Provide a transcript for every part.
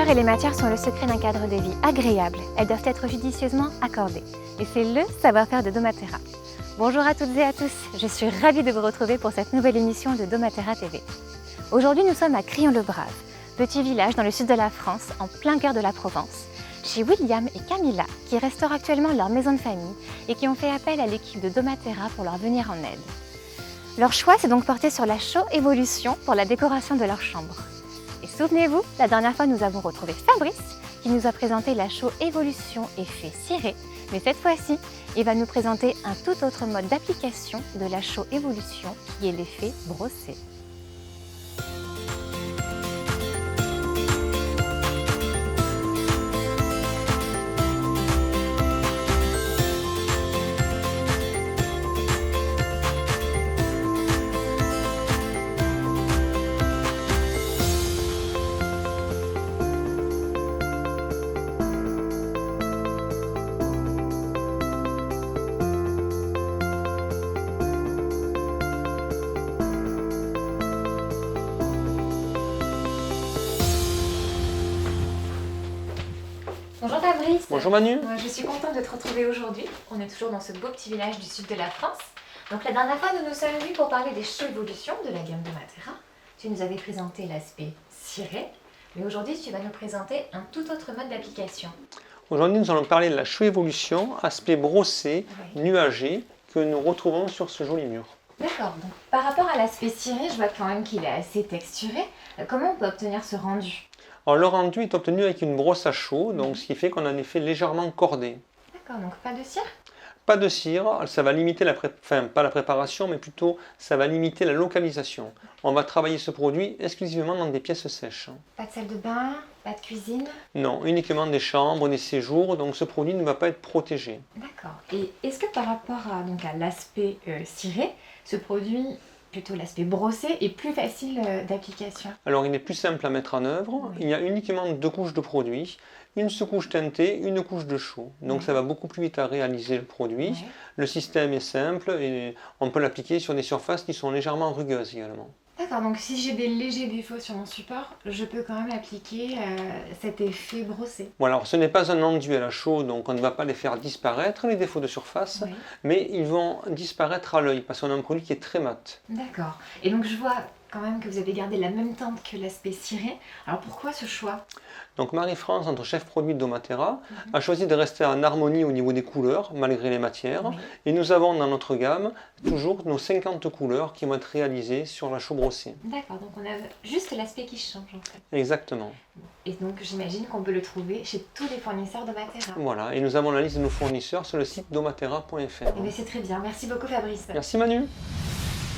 couleurs et les matières sont le secret d'un cadre de vie agréable. Elles doivent être judicieusement accordées. Et c'est le savoir-faire de doMATERRA. Bonjour à toutes et à tous, je suis ravie de vous retrouver pour cette nouvelle émission de doMATERRA TV. Aujourd'hui, nous sommes à Crillon-le-Brave, petit village dans le sud de la France, en plein cœur de la Provence, chez William et Camilla, qui restaurent actuellement leur maison de famille et qui ont fait appel à l'équipe de doMATERRA pour leur venir en aide. Leur choix s'est donc porté sur la chaux évolution pour la décoration de leur chambre. Et souvenez-vous, la dernière fois, nous avons retrouvé Fabrice, qui nous a présenté la chaux évolution effet ciré, mais cette fois-ci, il va nous présenter un tout autre mode d'application de la chaux évolution, qui est l'effet brossé. Bonjour Fabrice. Bonjour Manu. Je suis contente de te retrouver aujourd'hui. On est toujours dans ce beau petit village du sud de la France. Donc la dernière fois, nous nous sommes vus pour parler des chaux évolution de la gamme doMATERRA. Tu nous avais présenté l'aspect ciré, mais aujourd'hui tu vas nous présenter un tout autre mode d'application. Aujourd'hui, nous allons parler de la chaux évolution, aspect brossé, nuagé, que nous retrouvons sur ce joli mur. D'accord, donc par rapport à l'aspect ciré, je vois quand même qu'il est assez texturé. Comment on peut obtenir ce rendu? Alors, le rendu est obtenu avec une brosse à chaux, donc ce qui fait qu'on a un effet légèrement cordé. D'accord, donc pas de cire? Pas de cire, ça va limiter pas la préparation, mais plutôt ça va limiter la localisation. On va travailler ce produit exclusivement dans des pièces sèches. Pas de salle de bain, pas de cuisine? Non, uniquement des chambres, des séjours, donc ce produit ne va pas être protégé. D'accord. Et est-ce que par rapport à l'aspect ciré, ce produit, plutôt l'aspect brossé, est plus facile d'application? Alors il est plus simple à mettre en œuvre, Oui. il y a uniquement deux couches de produit, une sous-couche teintée, une couche de chaux. Donc Oui. ça va beaucoup plus vite à réaliser le produit. Oui. Le système est simple et on peut l'appliquer sur des surfaces qui sont légèrement rugueuses également. D'accord, donc si j'ai des légers défauts sur mon support, je peux quand même appliquer cet effet brossé. Bon, alors ce n'est pas un enduit à la chaux, donc on ne va pas les faire disparaître, les défauts de surface, Oui. mais ils vont disparaître à l'œil parce qu'on a un produit qui est très mat. D'accord. Et donc je vois quand même que vous avez gardé la même teinte que l'aspect ciré. Alors pourquoi ce choix? Donc Marie-France, notre chef produit de doMATERRA, a choisi de rester en harmonie au niveau des couleurs, malgré les matières. Oui. Et nous avons dans notre gamme toujours nos 50 couleurs qui vont être réalisées sur la chaux brossée. D'accord, donc on a juste l'aspect qui change en fait. Exactement. Et donc j'imagine qu'on peut le trouver chez tous les fournisseurs doMATERRA. Voilà, et nous avons la liste de nos fournisseurs sur le site domaterra.fr. Eh bien c'est très bien, merci beaucoup Fabrice. Merci Manu.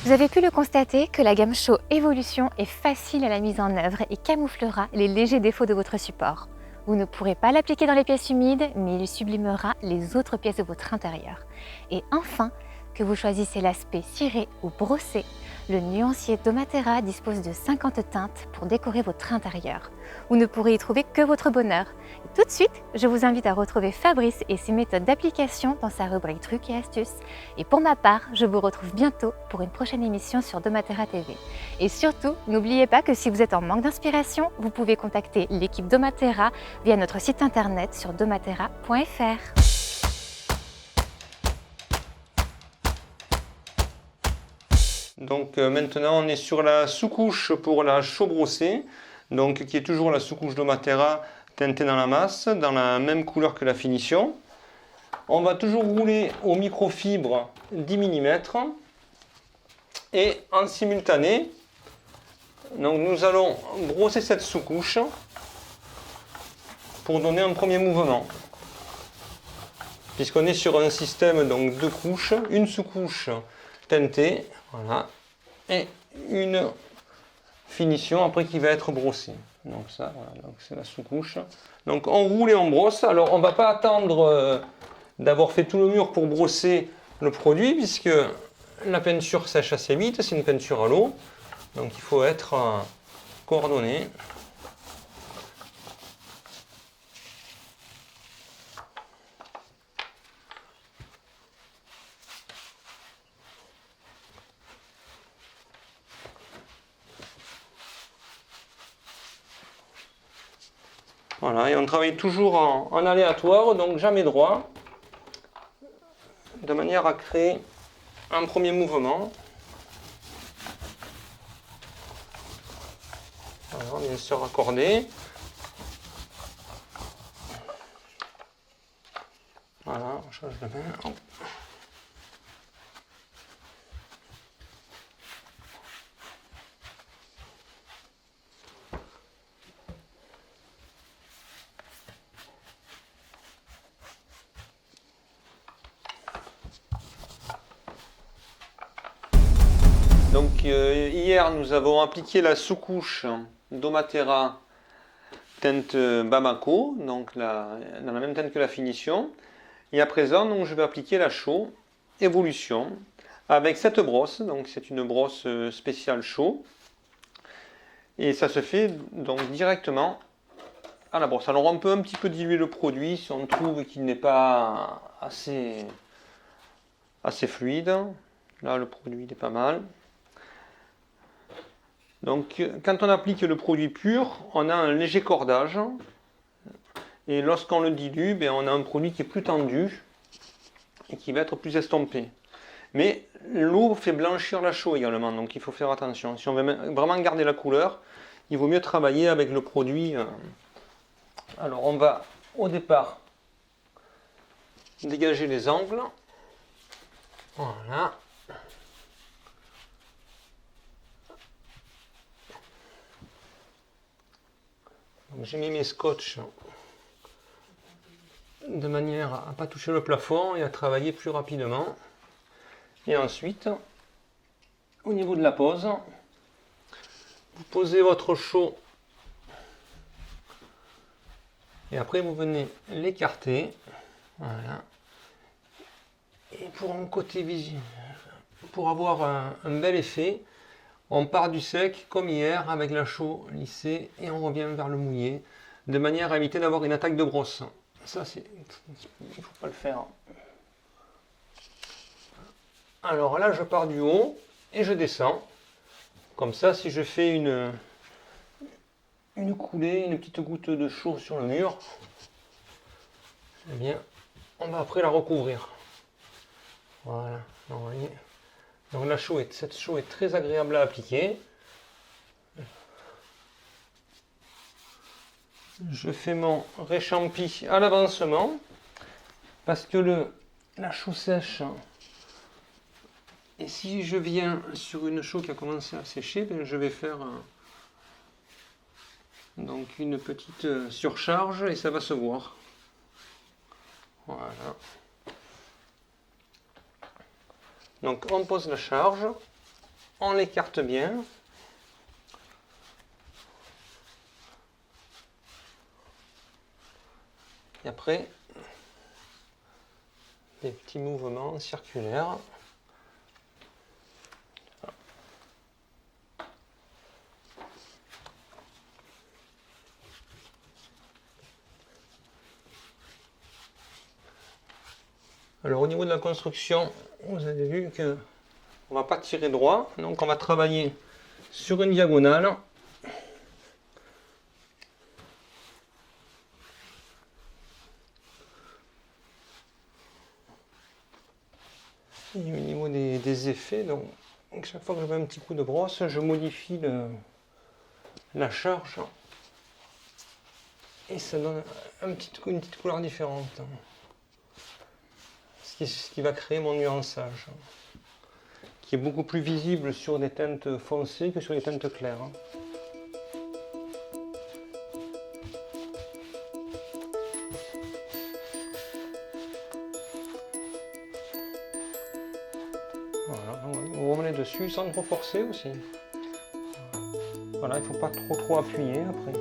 Vous avez pu le constater que la gamme chaux évolution est facile à la mise en œuvre et camouflera les légers défauts de votre support. Vous ne pourrez pas l'appliquer dans les pièces humides, mais il sublimera les autres pièces de votre intérieur. Et enfin, que vous choisissez l'aspect ciré ou brossé, le nuancier doMATERRA dispose de 50 teintes pour décorer votre intérieur. Vous ne pourrez y trouver que votre bonheur. Et tout de suite, je vous invite à retrouver Fabrice et ses méthodes d'application dans sa rubrique trucs et astuces. Et pour ma part, je vous retrouve bientôt pour une prochaine émission sur doMATERRA TV. Et surtout, n'oubliez pas que si vous êtes en manque d'inspiration, vous pouvez contacter l'équipe doMATERRA via notre site internet sur domaterra.fr. Donc maintenant on est sur la sous-couche pour la chaux brossée, donc qui est toujours la sous-couche doMATERRA teintée dans la masse, dans la même couleur que la finition. On va toujours rouler au microfibre 10 mm et en simultané, donc nous allons brosser cette sous-couche pour donner un premier mouvement. Puisqu'on est sur un système donc deux couches, une sous-couche teintée, voilà, et une finition après qui va être brossée. Donc ça, voilà, donc c'est la sous-couche. Donc on roule et on brosse. Alors on ne va pas attendre d'avoir fait tout le mur pour brosser le produit, puisque la peinture sèche assez vite, c'est une peinture à l'eau. Donc il faut être coordonné. Voilà, et on travaille toujours en aléatoire, donc jamais droit, de manière à créer un premier mouvement. Voilà, bien sûr raccordé. Voilà, on change de main. Hop. Donc hier nous avons appliqué la sous-couche Domatera teinte Bamako, donc dans la même teinte que la finition. Et à présent donc, je vais appliquer la chaux Évolution avec cette brosse, donc c'est une brosse spéciale chaux. Et ça se fait donc directement à la brosse. Alors on peut un petit peu diluer le produit si on trouve qu'il n'est pas assez fluide. Là le produit est pas mal. Donc quand on applique le produit pur, on a un léger cordage. Et lorsqu'on le dilue, on a un produit qui est plus tendu et qui va être plus estompé. Mais l'eau fait blanchir la chaux également, donc il faut faire attention. Si on veut vraiment garder la couleur, il vaut mieux travailler avec le produit. Alors on va au départ dégager les angles. Voilà. J'ai mis mes scotch de manière à ne pas toucher le plafond et à travailler plus rapidement. Et ensuite, au niveau de la pose, vous posez votre chaux et après vous venez l'écarter. Voilà. Et pour un côté visible, pour avoir un bel effet, on part du sec comme hier avec la chaux lissée et on revient vers le mouillé de manière à éviter d'avoir une attaque de brosse. Ça, il ne faut pas le faire. Alors là, je pars du haut et je descends. Comme ça, si je fais une coulée, une petite goutte de chaux sur le mur, eh bien, on va après la recouvrir. Voilà, vous voyez. Donc cette chaux est très agréable à appliquer. Je fais mon réchampi à l'avancement parce que la chaux sèche, et si je viens sur une chaux qui a commencé à sécher, je vais faire donc une petite surcharge et ça va se voir. Voilà. Donc on pose la charge, on l'écarte bien. Et après, des petits mouvements circulaires. Alors au niveau de la construction, vous avez vu que on ne va pas tirer droit, donc on va travailler sur une diagonale. Et au niveau des effets, donc chaque fois que je mets un petit coup de brosse, je modifie la charge et ça donne une petite couleur différente. Ce qui va créer mon nuançage, qui est beaucoup plus visible sur des teintes foncées que sur les teintes claires. Voilà, vous revenez dessus sans trop forcer aussi. Voilà, il ne faut pas trop appuyer après.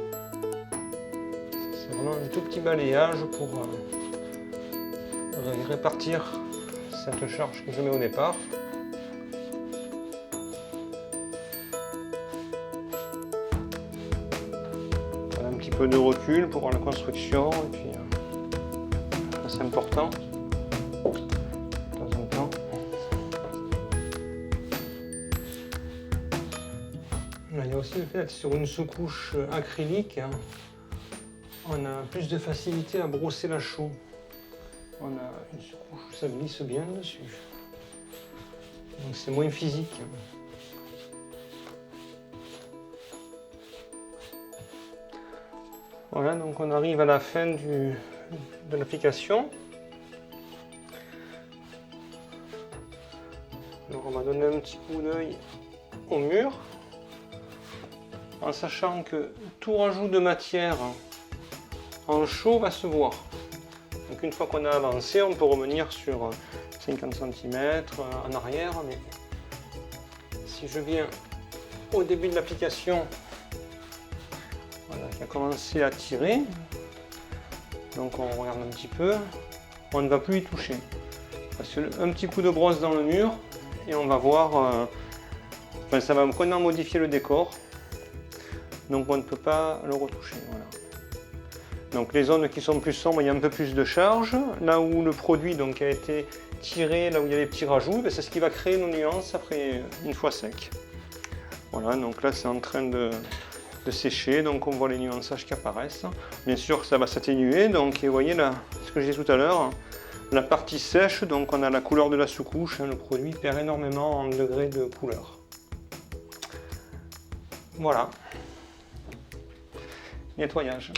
C'est vraiment un tout petit balayage pour répartir cette charge que je mets au départ. Voilà, un petit peu de recul pour la construction et puis c'est important de temps en temps. Là, il y a aussi le fait d'être sur une sous-couche acrylique. on a plus de facilité à brosser la chaux. On a une sous-couche où ça glisse bien dessus. Donc c'est moins physique. Voilà, donc on arrive à la fin de l'application. Alors on va donner un petit coup d'œil au mur, en sachant que tout rajout de matière en chaux va se voir. Donc une fois qu'on a avancé, on peut revenir sur 50 cm en arrière, mais si je viens au début de l'application, voilà, qui a commencé à tirer, donc on regarde un petit peu, on ne va plus y toucher. Parce que un petit coup de brosse dans le mur, et on va voir, ça va vraiment modifier le décor, donc on ne peut pas le retoucher. Voilà. Donc les zones qui sont plus sombres, il y a un peu plus de charge. Là où le produit donc, a été tiré, là où il y a les petits rajouts, c'est ce qui va créer nos nuances après une fois sec. Voilà, donc là c'est en train de sécher, donc on voit les nuançages qui apparaissent. Bien sûr ça va s'atténuer, donc et vous voyez là, ce que je disais tout à l'heure, la partie sèche, donc on a la couleur de la sous-couche, le produit perd énormément en degrés de couleur. Voilà. Nettoyage.